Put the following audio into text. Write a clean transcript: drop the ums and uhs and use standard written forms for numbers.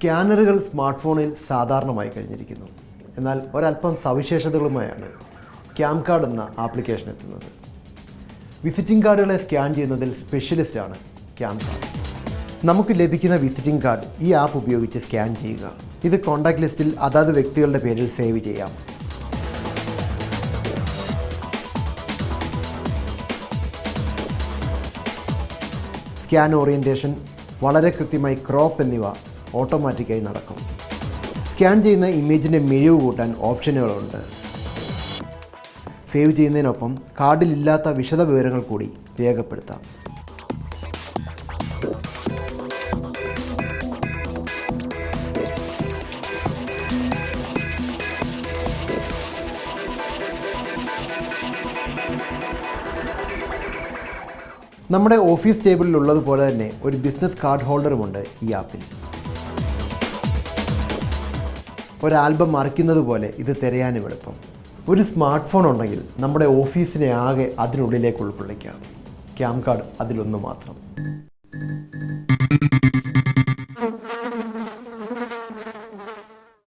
സ്കാനറുകൾ smart ഫോണിൽ സാധാരണമായി കഴിഞ്ഞിരിക്കുന്നു. എന്നാൽ ഒരല്പം സവിശേഷതകളുമായാണ് ക്യാം കാർഡ് എന്ന ആപ്ലിക്കേഷൻ എത്തുന്നത്. വിസിറ്റിംഗ് കാർഡുകളെ സ്കാൻ ചെയ്യുന്നതിൽ സ്പെഷ്യലിസ്റ്റാണ് ക്യാം കാർഡ്. നമുക്ക് ലഭിക്കുന്ന വിസിറ്റിംഗ് കാർഡ് ഈ ആപ്പ് ഉപയോഗിച്ച് സ്കാൻ ചെയ്യുക. ഇത് കോൺടാക്ട് ലിസ്റ്റിൽ അതാത് വ്യക്തികളുടെ പേരിൽ സേവ് ചെയ്യാം. സ്കാൻ ഓറിയൻറ്റേഷൻ, വളരെ കൃത്യമായി ക്രോപ്പ് എന്നിവ ഓട്ടോമാറ്റിക്കായി നടക്കും. സ്കാൻ ചെയ്യുന്ന ഇമേജിൻ്റെ മിഴിവ് കൂട്ടാൻ ഓപ്ഷനുകളുണ്ട്. സേവ് ചെയ്യുന്നതിനൊപ്പം കാർഡിലില്ലാത്ത വിശദ വിവരങ്ങൾ കൂടി രേഖപ്പെടുത്താം. നമ്മുടെ ഓഫീസ് ടേബിളിലുള്ളതുപോലെ തന്നെ ഒരു ബിസിനസ് കാർഡ് ഹോൾഡറുമുണ്ട് ഈ ആപ്പിൽ. ഒരു ആൽബം മറിക്കുന്നത് പോലെ ഇത് തിരയാനും എളുപ്പം. ഒരു സ്മാർട്ട് ഫോൺ ഉണ്ടെങ്കിൽ നമ്മുടെ ഓഫീസിനെ ആകെ അതിനുള്ളിലേക്ക് ഉൾക്കൊള്ളിക്കാം. ക്യാം കാർഡ് അതിലൊന്ന് മാത്രം.